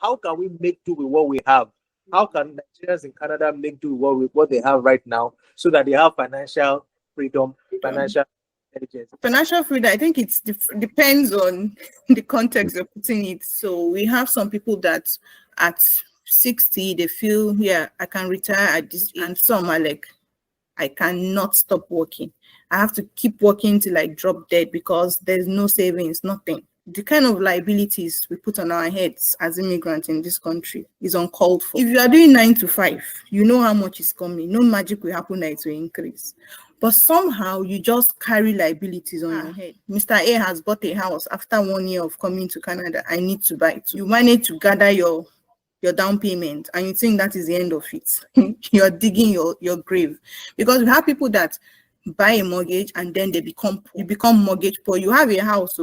how can we make do with what we have? How can Nigerians in Canada make do with what they have right now so that they have financial freedom, financial intelligence? Financial freedom, I think it depends on the context you're putting it. So we have some people that at 60 they feel, yeah, I can retire at this, and some are like, I cannot stop working. I have to keep working till I drop dead because there's no savings, nothing. The kind of liabilities we put on our heads as immigrants in this country is uncalled for. If you are doing 9 to 5, you know how much is coming. No magic will happen that it will increase. But somehow you just carry liabilities on your head. Mr. A has bought a house after 1 year of coming to Canada. I need to buy it. You manage to gather your down payment and you think that is the end of it. You're digging your grave. Because we have people that buy a mortgage and then they become poor. You become mortgage poor. You have a house,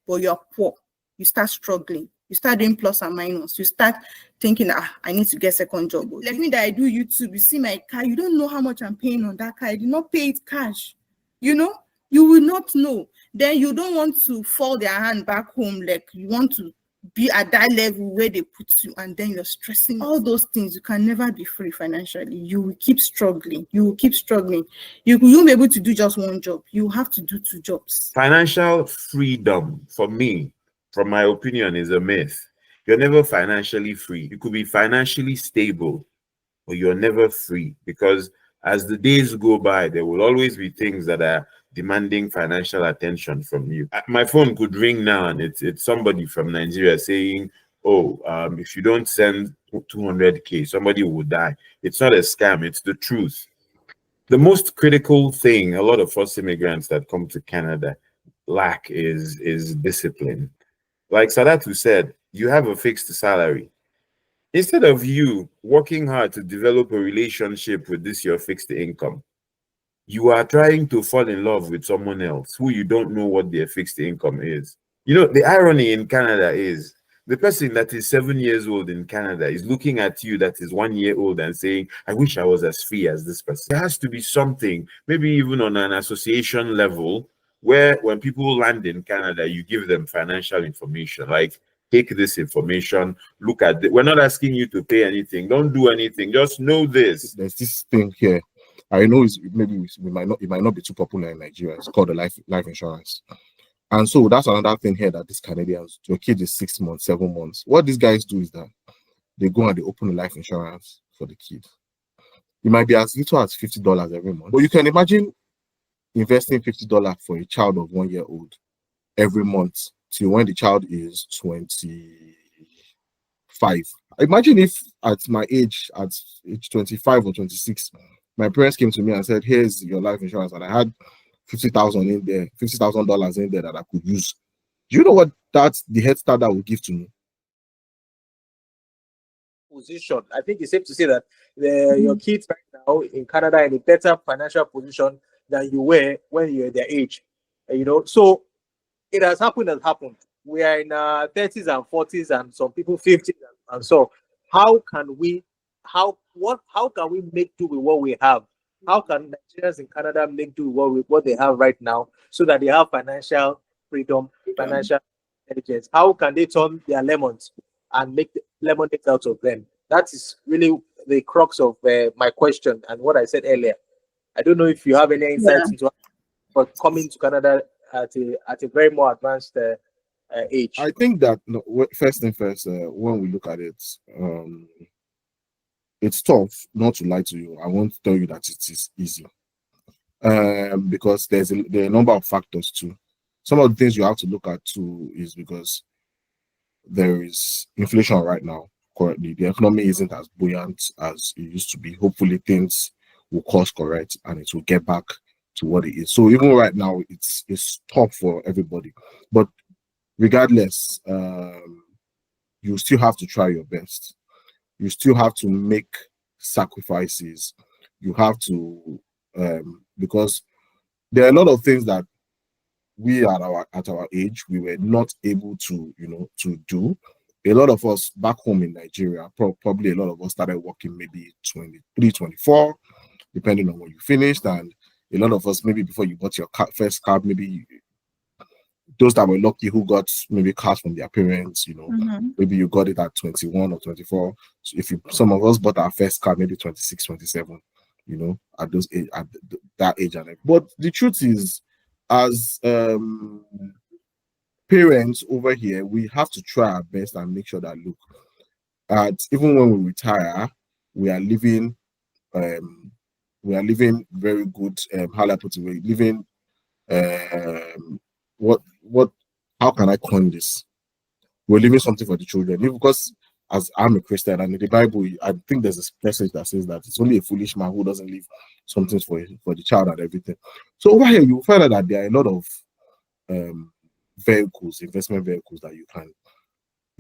but you're poor. You start struggling. You start doing plus and minus. You start thinking, I need to get second job. Like me that I do YouTube, you see my car, you don't know how much I'm paying on that car. I did not pay it cash. You know, you will not know. Then you don't want to fall their hand back home. Like you want to be at that level where they put you, and then you're stressing. All those things, you can never be free financially. You will keep struggling. You will keep struggling. You won't be able to do just one job. You have to do 2 jobs. Financial freedom, for me, from my opinion, is a myth. You're never financially free. You could be financially stable, but you're never free, because as the days go by, there will always be things that are demanding financial attention from you. My phone could ring now and it's somebody from Nigeria saying, oh, if you don't send 200K, somebody will die. It's not a scam, it's the truth. The most critical thing a lot of us immigrants that come to Canada lack is discipline. Like Sadatu said, you have a fixed salary. Instead of you working hard to develop a relationship with this your fixed income, you are trying to fall in love with someone else who you don't know what their fixed income is. You know, the irony in Canada is the person that is 7 years old in Canada is looking at you that is 1 year old and saying, I wish I was as free as this person. There has to be something, maybe even on an association level, where when people land in Canada, you give them financial information. Like, take this information, look at it. We're not asking you to pay anything. Don't do anything. Just know this. There's this thing here. I know it might not be too popular in Nigeria. It's called the life insurance. And so that's another thing here that these Canadians, your kid is 6 months, 7 months. What these guys do is that they go and they open a life insurance for the kid. It might be as little as $50 every month. But you can imagine investing $50 for a child of 1 year old every month till when the child is 25. Imagine if at my age, at age 25 or 26, my parents came to me and said, here's your life insurance, and I had $50,000 in there, $50,000 in there that I could use. Do you know what that's the head start that would give to me? Position. I think it's safe to say that your kids right now in Canada are in a better financial position than you were when you were their age. You know, so it has happened. We are in our 30s and 40s, and some people 50s, and so how can we make do with what we have? How can Nigerians in Canada make do with what they have right now so that they have financial freedom, financial intelligence? How can they turn their lemons and make lemonade out of them? That is really the crux of my question and what I said earlier. I don't know if you have any insights into but coming to Canada at a very more advanced age. I think that first thing first, when we look at it, it's tough, not to lie to you. I won't tell you that it is easy, because there are a number of factors too. Some of the things you have to look at too is because there is inflation right now. Currently, the economy isn't as buoyant as it used to be. Hopefully, things will course correct and it will get back to what it is. So even right now, it's tough for everybody. But regardless, you still have to try your best. You still have to make sacrifices. You have to, because there are a lot of things that we at our age we were not able to to do. A lot of us back home in Nigeria, probably a lot of us started working maybe 23, 24, depending on when you finished, and a lot of us maybe before you bought your first car, maybe those that were lucky who got maybe cash from their parents, Mhm. maybe you got it at 21 or 24. So if some of us bought our first car maybe 26, 27, at those age, that age. But the truth is, as parents over here, we have to try our best and make sure that, look, even when we retire, we are living very good, how do I put it, we're living what how can I coin this? We're leaving something for the children. Because as I'm a Christian, and in the Bible, I think there's a passage that says that it's only a foolish man who doesn't leave something for the child and everything. So over here, you find out that there are a lot of investment vehicles that you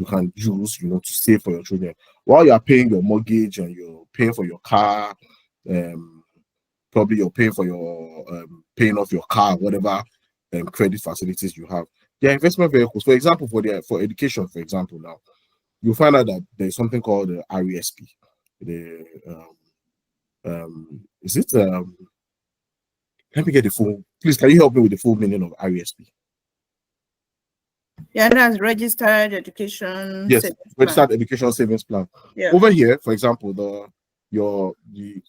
can use, to save for your children while you are paying your mortgage and you're paying for your car. Probably you're paying for your paying off your car, whatever credit facilities you have. There are investment vehicles, for example, for education. For example, now you find out that there's something called the RESP. The is it let me get the full. Please, can you help me with the full meaning of RESP? Yeah, that's registered education. Yes, savings registered plan. education savings plan. Yeah. Over here, for example, the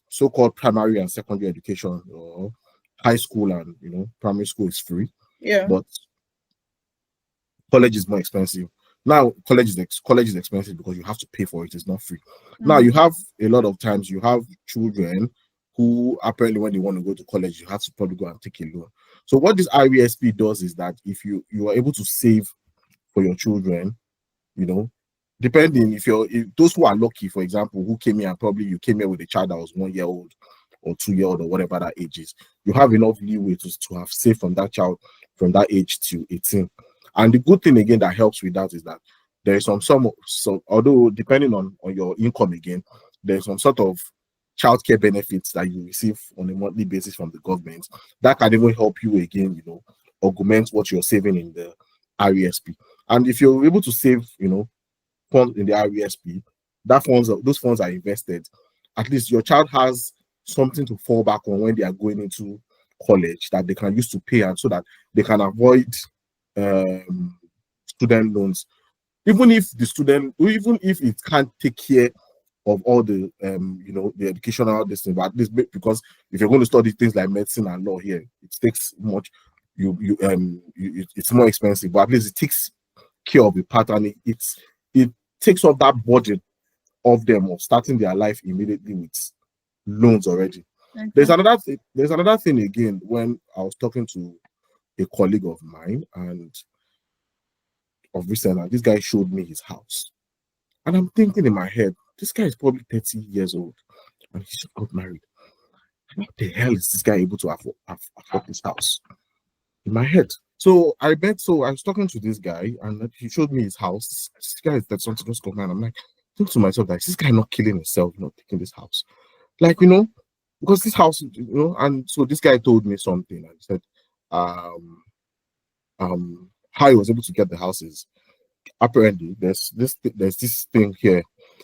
so-called primary and secondary education, or high school and primary school is free, Yeah. but college is more expensive. Now, college is expensive because you have to pay for it. It's not free. Now, you have a lot of times you have children who apparently when they want to go to college, you have to probably go and take a loan. So what this RESP does is that if you are able to save for your children, depending if those who are lucky, for example, who came here and probably you came here with a child that was 1 year old or 2 year old or whatever that age is, you have enough leeway to have saved from that child from that age to 18. And the good thing again that helps with that is that there is some although depending on your income again, there's some sort of childcare benefits that you receive on a monthly basis from the government that can even help you again, augment what you're saving in the RESP. And if you're able to save, funds in the RESP, those funds are invested. At least your child has something to fall back on when they are going into college that they can use to pay, and so that they can avoid student loans. Even if it can't take care of all the the educational distance, but at least because if you're going to study things like medicine and law here, it takes much. It's more expensive, but at least it takes care of the pattern. It takes off that burden of them of starting their life immediately with loans already. Okay. There's another thing again. When I was talking to a colleague of mine and of recent, and this guy showed me his house, and I'm thinking in my head, this guy is probably 30 years old and he just got married. What the hell is this guy able to afford this house? In my head. So I was talking to this guy and he showed me his house. This guy is that something just got married. I'm like, think to myself, like, is this guy not killing himself, not taking this house? Like, because this house, and so this guy told me something and he said, how he was able to get the houses. Apparently, there's this thing here.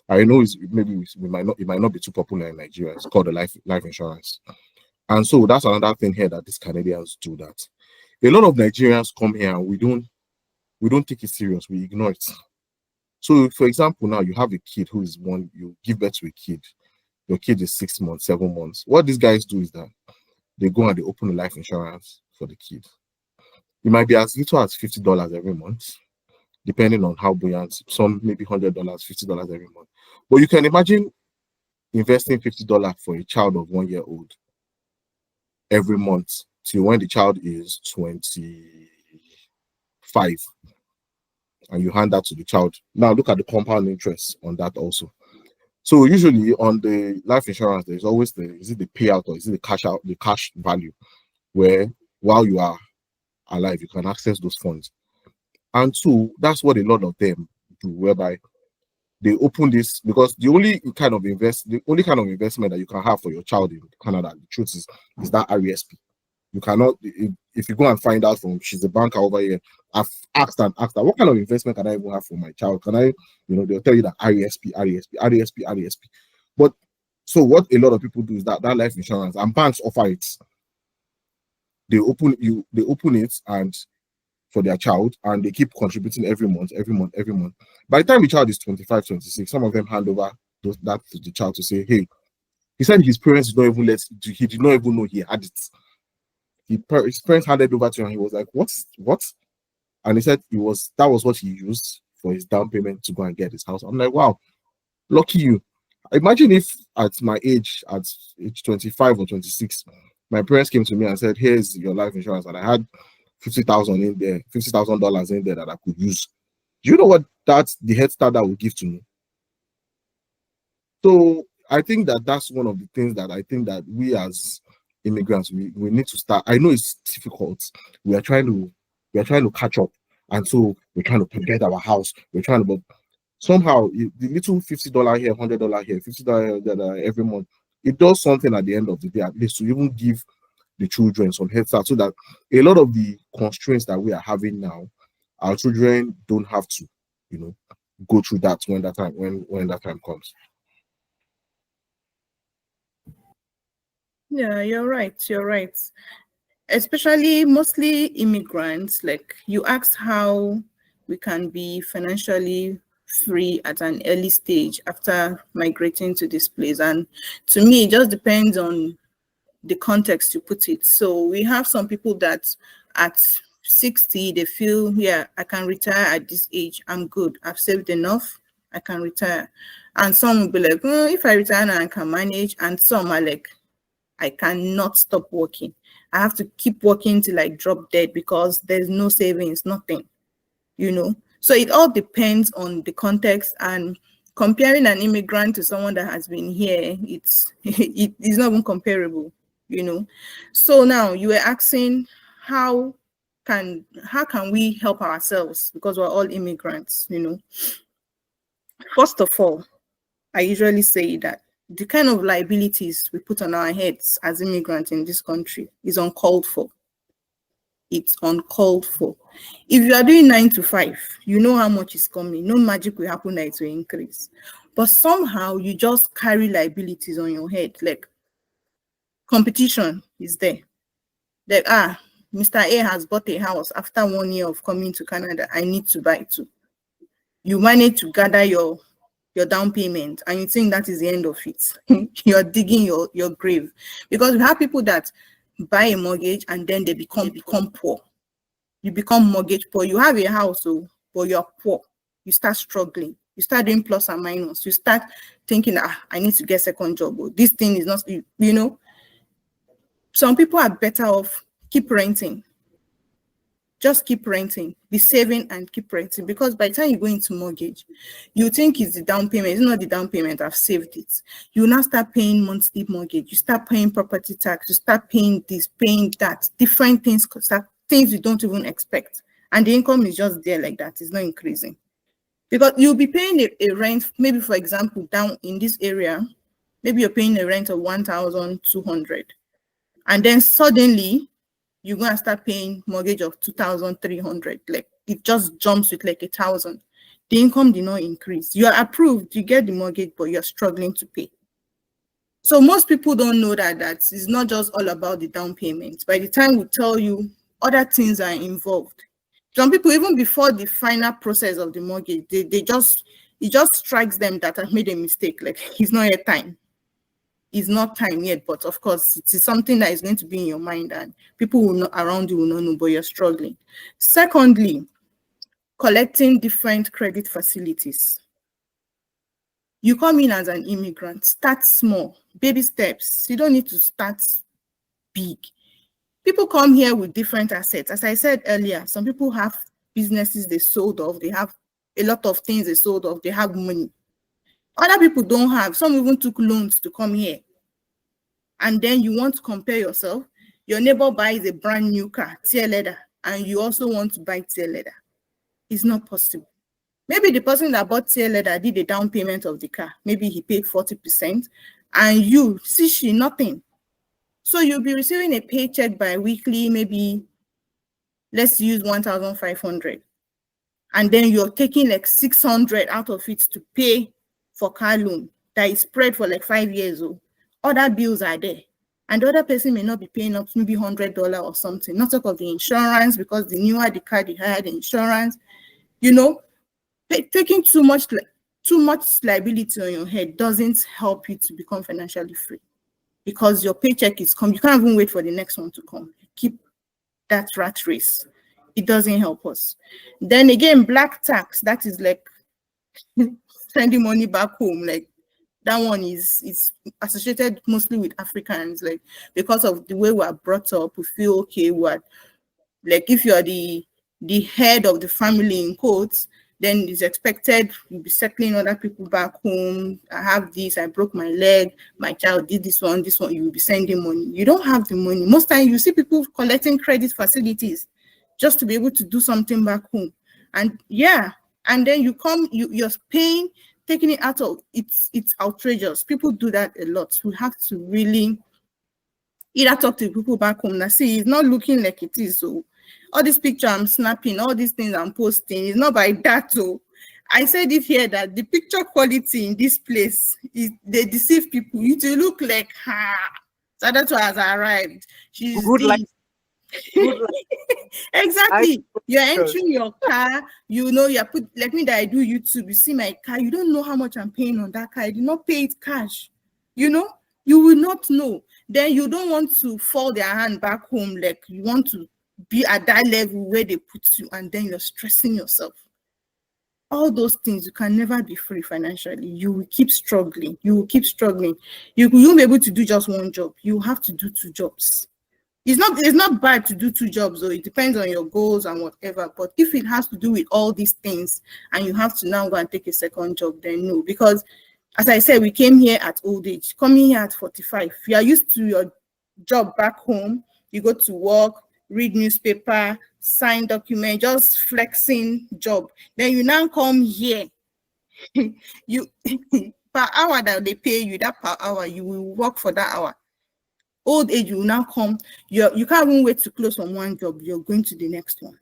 I know it might not be too popular in Nigeria. It's called the life insurance. And so that's another thing here that these Canadians do, that a lot of Nigerians come here and we don't take it serious. We ignore it. So, for example, now you have a kid who is born, you give birth to a kid. Your kid is 6 months, 7 months. What these guys do is that they go and they open a life insurance for the kid. It might be as little as $50 every month, depending on how buoyant. Some maybe $100, $50 every month. But you can imagine investing $50 for a child of 1 year old every month till when the child is 25, and you hand that to the child. Now look at the compound interest on that also. So usually on the life insurance, there's always is it the payout or is it the cash value, where while you are alive you can access those funds. And so that's what a lot of them do, whereby they open this, because the only kind of investment that you can have for your child in Canada, the truth is that RESP. You cannot, if you go and find out from, she's a banker over here, I've asked her, what kind of investment can I even have for my child? Can I, they'll tell you that RESP. But so what a lot of people do is that life insurance, and banks offer it. They open it, and for their child, and they keep contributing every month, every month, every month. By the time the child is 25, 26, some of them hand over that to the child to say, hey, he said his parents did not even he did not even know he had it. His parents handed over to him, and he was like, what? And he said that was what he used for his down payment to go and get his house. I'm like, wow, lucky you. Imagine if at my age, at age 25 or 26, my parents came to me and said, here's your life insurance, and I had $50,000 in there, $50,000 in there that I could use. Do you know what the head start that would give to me? So I think that's one of the things that I think that we as immigrants, we need to start. I know it's difficult. We are trying to catch up, and so we're trying to get our house. We're trying to, but somehow the little $50 here, $100 here, $50 every month, it does something at the end of the day, at least to even give the children some head start, so that a lot of the constraints that we are having now, our children don't have to, go through that when that time comes. Yeah, you're right. Especially mostly immigrants, like you ask how we can be financially free at an early stage after migrating to this place. And to me, it just depends on the context you put it. So we have some people that at 60, they feel, yeah, I can retire at this age. I'm good. I've saved enough. I can retire. And some will be like, if I retire now, I can manage. And some are like, I cannot stop working. I have to keep working till I drop dead because there's no savings, nothing, So it all depends on the context, and comparing an immigrant to someone that has been here, it is not even comparable, So now you were asking how can we help ourselves because we're all immigrants, First of all, I usually say that the kind of liabilities we put on our heads as immigrants in this country is uncalled for. It's uncalled for. If you are doing 9 to 5, you know how much is coming. No magic will happen that it will increase. But somehow you just carry liabilities on your head. Like competition is there. Like, Mr. A has bought a house after 1 year of coming to Canada. I need to buy too. You manage to gather your down payment and you think that is the end of it. You're digging your grave, because we have people that buy a mortgage and then they become poor. You become mortgage poor. You have a house, but you're poor. You start struggling. You start doing plus and minus. You start thinking, I need to get second job. Or this thing is not, Some people are better off keep renting. Just keep renting, be saving and keep renting, because by the time you go into mortgage, you think it's the down payment. It's not the down payment. I've saved it. You now start paying monthly mortgage. You start paying property tax. You start paying this, paying that, different things, things you don't even expect. And the income is just there like that. It's not increasing. Because you'll be paying a rent, maybe for example, down in this area, maybe you're paying a rent of 1,200. And then suddenly, you're going to start paying mortgage of 2,300. Like it just jumps with like 1,000. The income did not increase. You are approved, you get the mortgage, but you're struggling to pay. So most people don't know that it's not just all about the down payment. By the time we tell you, other things are involved. Some people, even before the final process of the mortgage, it just strikes them that I've made a mistake. Like it's not yet time. It's not time yet, but of course, it is something that is going to be in your mind, and people around you will not know, but you're struggling. Secondly, collecting different credit facilities. You come in as an immigrant, start small, baby steps. You don't need to start big. People come here with different assets. As I said earlier, some people have businesses they sold off. They have a lot of things they sold off. They have money. Other people don't have. Some even took loans to come here. And then you want to compare yourself. Your neighbor buys a brand new car, tear leather, and you also want to buy tear leather. It's not possible. Maybe the person that bought tear leather did a down payment of the car. Maybe he paid 40%, and you see nothing. So you'll be receiving a paycheck bi-weekly, maybe let's use 1,500. And then you're taking like 600 out of it to pay for car loan that is spread for like 5 years old. Other bills are there. and the other person may not be paying up maybe $100 or something. Not talk of the insurance, because the newer the car, the higher the insurance. You know, taking too much liability on your head doesn't help you to become financially free, because your paycheck is coming. You can't even wait for the next one to come. You keep that rat race. It doesn't help us. Then again, black tax, that is like sending money back home. Like, that one is associated mostly with Africans, like, because of the way we are brought up. We feel, okay, what, like, if you are the head of the family in quotes, then it's expected you'll be settling other people back home. I have this, I broke my leg, my child did this one, you will be sending money. You don't have the money. Most times you see people collecting credit facilities just to be able to do something back home. And yeah, and then you're paying, taking it out of, it's outrageous. People do that a lot. We have to really either talk to people back home that, see, it's not looking like it is. So all this picture I'm snapping, all these things I'm posting, it's not by that. So I said it here that the picture quality in this place they deceive people. You to look like, so that's why has arrived. She's Good life. Good life. Exactly. You're entering your car, you know, you're put, like me that I do YouTube, you see my car, you don't know how much I'm paying on that car. I did not pay it cash. You know, you will not know. Then you don't want to fall their hand back home, like you want to be at that level where they put you, and then you're stressing yourself. All those things, you can never be free financially. You will keep struggling. You will keep struggling. You won't be able to do just one job. You have to do two jobs. It's not bad to do two jobs, though. It depends on your goals and whatever. But if it has to do with all these things and you have to now go and take a second job, then no. Because as I said, we came here at old age. Coming here at 45, you are used to your job back home. You go to work, read newspaper, sign document, just flexing job. Then you now come here. You per hour that they pay you, that per hour, you will work for that hour. Old age, you will now come, you can't even wait to close from one job, you're going to the next one,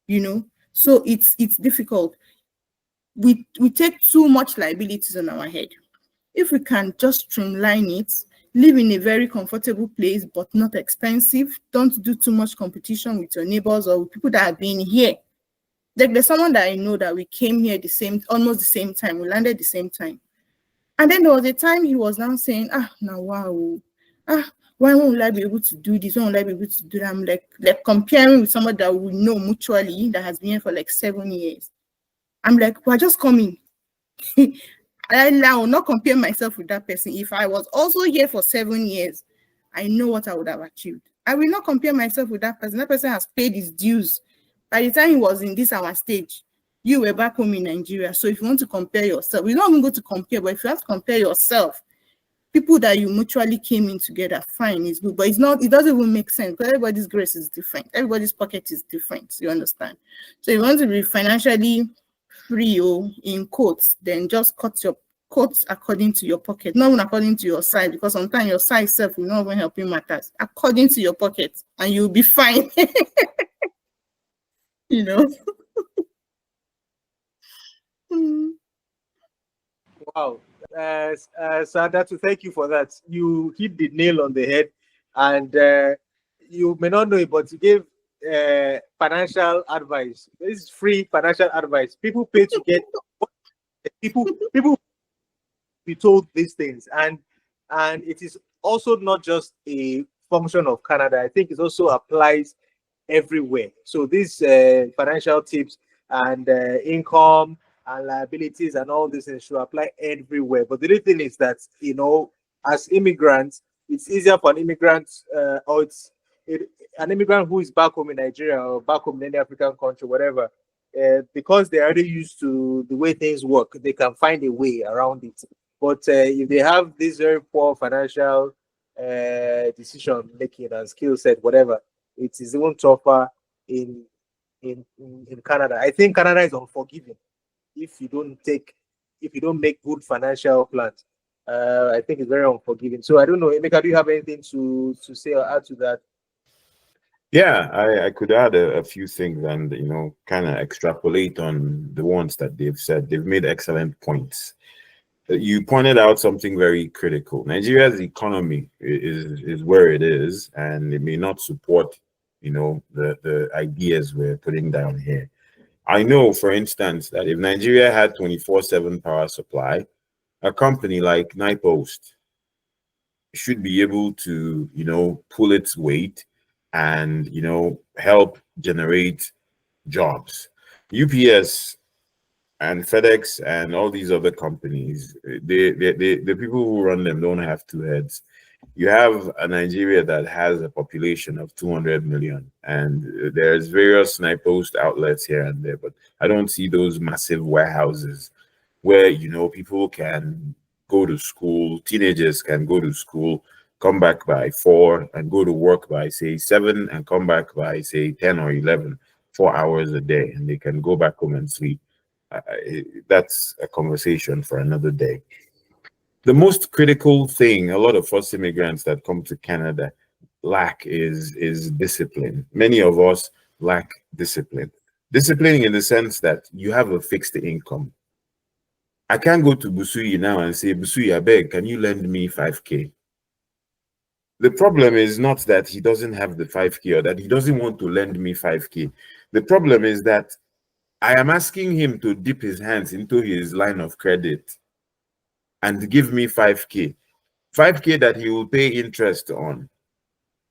you know. So it's difficult. We take too much liabilities on our head. If we can just streamline it, live in a very comfortable place but not expensive, don't do too much competition with your neighbors or with people that have been here. Like, there's someone that I know that we came here almost the same time, we landed the same time, and then there was a time he was now saying, now wow, why won't I be able to do this? Why won't I be able to do that? I'm like comparing with someone that we know mutually that has been here for like 7 years. I'm like, we're just coming. I will not compare myself with that person. If I was also here for 7 years, I know what I would have achieved. I will not compare myself with that person. That person has paid his dues. By the time he was in this our stage, you were back home in Nigeria. So if you want to compare yourself, we're not even going to compare, but if you have to compare yourself, people that you mutually came in together, fine, it's good, but it doesn't even make sense because everybody's grace is different. Everybody's pocket is different, you understand? So if you want to be financially free, in quotes, then just cut your quotes according to your pocket, not even according to your size, because sometimes your size self will not even help you matters. According to your pocket, and you'll be fine. You know? Wow. Sadatu, thank you for that. You hit the nail on the head, and you may not know it, but you gave financial advice. This is free financial advice. People pay to get people be told these things, and it is also not just a function of Canada. I think it also applies everywhere. So these financial tips and income and liabilities and all this things should apply everywhere. But the real thing is that, you know, as immigrants, it's easier for an immigrant an immigrant who is back home in Nigeria or back home in any African country, whatever, because they're already used to the way things work, they can find a way around it. But if they have this very poor financial decision making and skill set, whatever, it is even tougher in Canada. I think Canada is unforgiving if you don't make good financial plans. I think it's very unforgiving. So I don't know, Emeka, do you have anything to say or add to that? Yeah, I could add a few things and, you know, kind of extrapolate on the ones that they've said. They've made excellent points. You pointed out something very critical. Nigeria's economy is where it is, and it may not support, the ideas we're putting down here. I know, for instance, that if Nigeria had 24/7 power supply, a company like NiPost should be able to, pull its weight and, help generate jobs. UPS and FedEx and all these other companies, the people who run them don't have two heads. You have a Nigeria that has a population of 200 million, and there's various post outlets here and there, but I don't see those massive warehouses where people can go to school, teenagers can go to school, come back by 4 and go to work by say 7 and come back by say 10 or 11, 4 hours a day, and they can go back home and sleep. That's a conversation for another day. The most critical thing a lot of first immigrants that come to Canada lack is discipline. Many of us lack discipline. Discipline in the sense that you have a fixed income. I can't go to Busui now and say, Busui, I beg, can you lend me 5K? The problem is not that he doesn't have the 5K or that he doesn't want to lend me 5K. The problem is that I am asking him to dip his hands into his line of credit and give me 5K. 5K that he will pay interest on.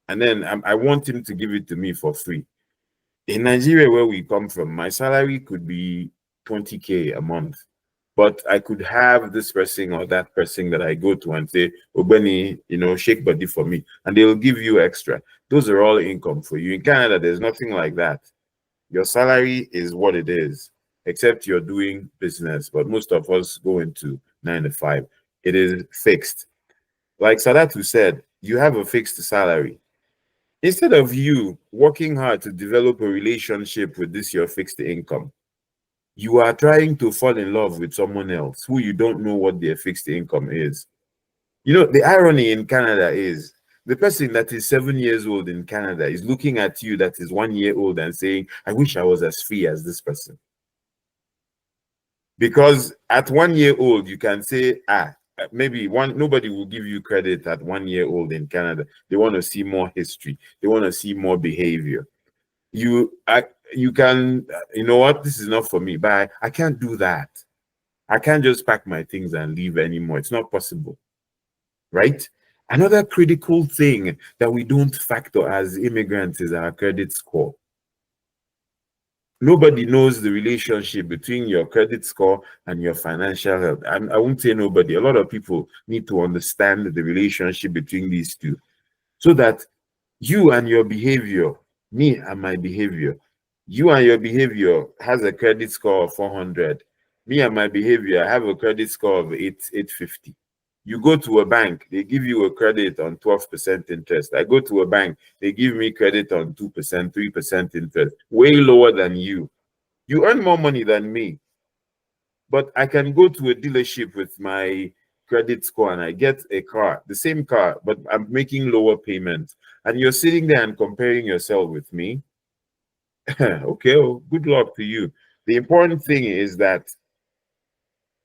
And then I want him to give it to me for free. In Nigeria, where we come from, my salary could be 20K a month. But I could have this person or that person that I go to and say, Obeni, shake body for me. And they'll give you extra. Those are all income for you. In Canada, there's nothing like that. Your salary is what it is, except you're doing business. But most of us go into 9 to 5. It is fixed. Like Sadatu said, you have a fixed salary. Instead of you working hard to develop a relationship with this your fixed income, you are trying to fall in love with someone else who you don't know what their fixed income is. The irony in Canada is the person that is 7 years old in Canada is looking at you that is 1 year old and saying, I wish I was as free as this person. Because at 1 year old, you can say, maybe nobody will give you credit at 1 year old in Canada. They want to see more history. They want to see more behavior. You can, what, this is not for me, but I can't do that. I can't just pack my things and leave anymore. It's not possible, right? Another critical thing that we don't factor as immigrants is our credit score. Nobody knows the relationship between your credit score and your financial health. I won't say nobody. A lot of people need to understand the relationship between these two so that you and your behavior, me and my behavior, you and your behavior has a credit score of 400. Me and my behavior, I have a credit score of 850. You go to a bank, they give you a credit on 12% interest. I go to a bank, they give me credit on 2%, 3% interest, way lower than you. You earn more money than me. But I can go to a dealership with my credit score and I get a car, the same car, but I'm making lower payments. And you're sitting there and comparing yourself with me. Okay, well, good luck to you. The important thing is that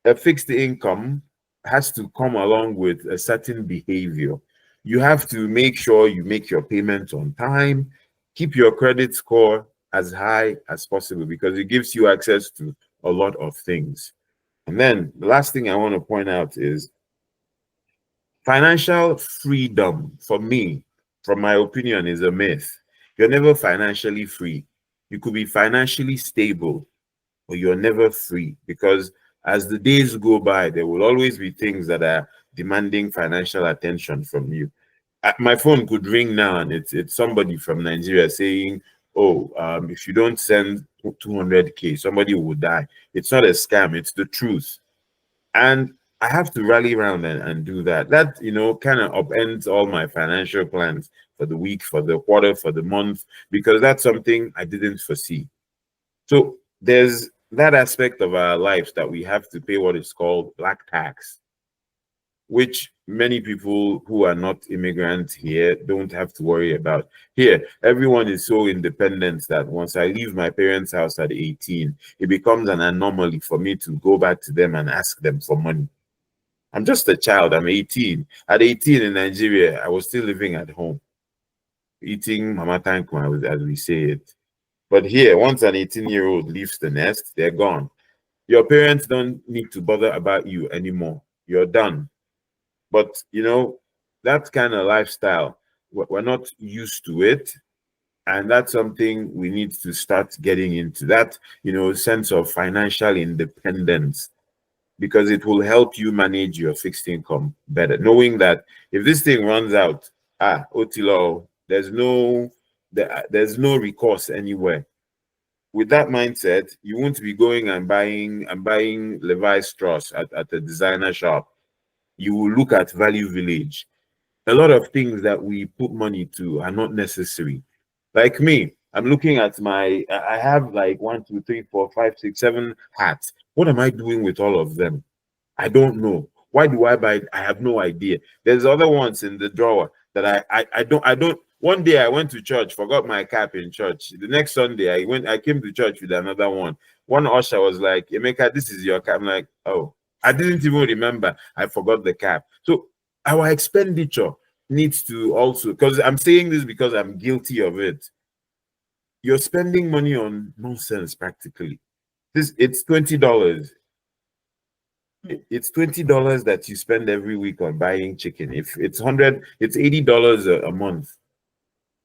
a fixed income has to come along with a certain behavior. You have to make sure you make your payments on time, keep your credit score as high as possible because it gives you access to a lot of things. And then the last thing I want to point out is financial freedom, for me, from my opinion, is a myth. You're never financially free. You could be financially stable, but you're never free because as the days go by, there will always be things that are demanding financial attention from you. My phone could ring now and it's somebody from Nigeria saying, oh, if you don't send 200K, somebody will die. It's not a scam, it's the truth. And I have to rally around and do that. That, kind of upends all my financial plans for the week, for the quarter, for the month, because that's something I didn't foresee. So there's that aspect of our lives that we have to pay what is called black tax, which many people who are not immigrants here don't have to worry about. Here, everyone is so independent that once I leave my parents' house at 18, it becomes an anomaly for me to go back to them and ask them for money. I'm just a child. I'm 18. At 18 in Nigeria, I was still living at home, eating mama tankwa, as we say it. But here, once an 18-year-old leaves the nest, they're gone. Your parents don't need to bother about you anymore. You're done. But, that kind of lifestyle, we're not used to it. And that's something we need to start getting into, that, sense of financial independence, because it will help you manage your fixed income better. Knowing that if this thing runs out, Otilo, there's no recourse anywhere. With that mindset, you won't be going and buying Levi Strauss at a designer shop. You will look at Value Village. A lot of things that we put money to are not necessary. Like me, I'm looking at I have like 1, 2, 3, 4, 5, 6, 7 hats. What am I doing with all of them? I don't know. Why do I buy it? I have no idea. There's other ones in the drawer that I don't. One day I went to church, forgot my cap in church. The next Sunday I came to church with another one. One usher was like, Emeka, this is your cap. I'm like, oh, I didn't even remember. I forgot the cap. So our expenditure needs to also, because I'm saying this because I'm guilty of it. You're spending money on nonsense practically. It's $20. It's $20 that you spend every week on buying chicken. If it's 100, it's $80 a month.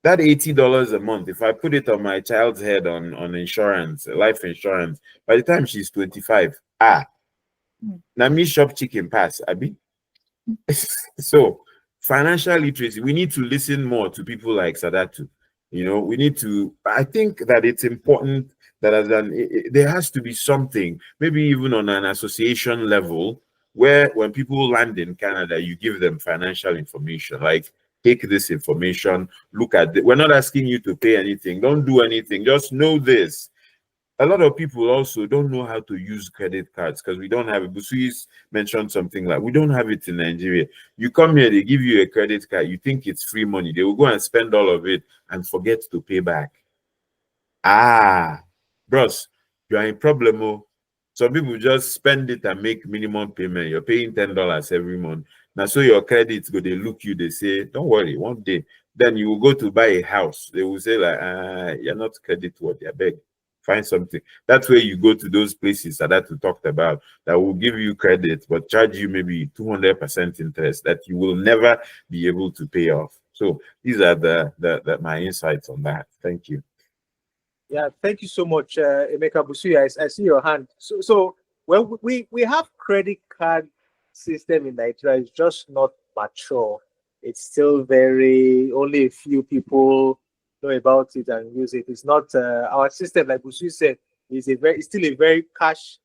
That $80 a month, if I put it on my child's head on insurance, life insurance, by the time she's 25, now me shop chicken pass, Abi. So financial literacy, we need to listen more to people like Sadatu. We need to, I think that it's important that there has to be something, maybe even on an association level, where when people land in Canada, you give them financial information, like take this information, look at it. We're not asking you to pay anything. Don't do anything. Just know this. A lot of people also don't know how to use credit cards because we don't have it. Busuis mentioned something like we don't have it in Nigeria. You come here, they give you a credit card, you think it's free money. They will go and spend all of it and forget to pay back. Bros, you are in problem. Oh. Some people just spend it and make minimum payment. You're paying $10 every month. Now, so your credits go, they look you, they say, don't worry, one day. Then you will go to buy a house. They will say, like, you're not credit worthy, I beg. Find something. That's where you go to those places that we talked about that will give you credit, but charge you maybe 200% interest that you will never be able to pay off. So these are my insights on that. Thank you. Yeah, thank you so much, Emeka Busuya. I see your hand. So well, we have credit card system in Nigeria. It's just not mature. It's still only a few people know about it and use it. It's not our system, like Busuya said, it's still a very cash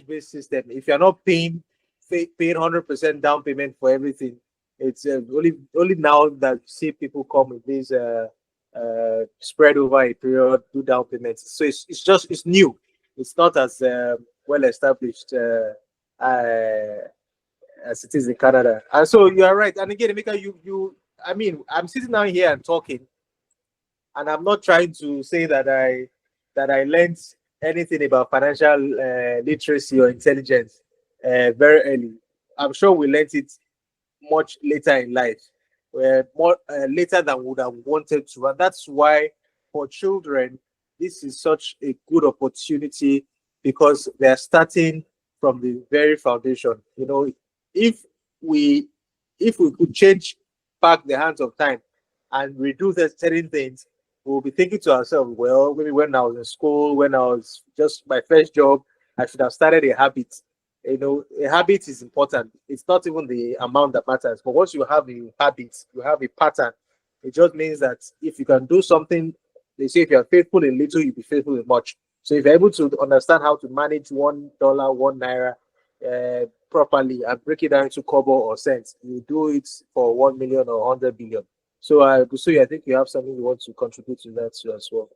based system. If you're not paying 100% down payment for everything, it's only now that you see people come with these spread over a period, do down payments. So it's new. It's not as well established as it is in Canada. And so you are right. And again, Emeka, I mean, I'm sitting down here and talking, and I'm not trying to say that I learned anything about financial literacy or intelligence very early. I'm sure we learned it much later in life, more later than we would have wanted to. And that's why for children, this is such a good opportunity because they're starting from the very foundation. If we could change back the hands of time and reduce certain things, we'll be thinking to ourselves, well, maybe when I was in school, when I was just my first job, I should have started a habit. A habit is important. It's not even the amount that matters. But once you have a habit, you have a pattern. It just means that if you can do something, they say if you're faithful in little, you'll be faithful in much. So if you're able to understand how to manage $1, $1 properly and break it down into kobo or cents, you do it for 1 million or 100 billion. So, Busuya, I think you have something you want to contribute to that too as well.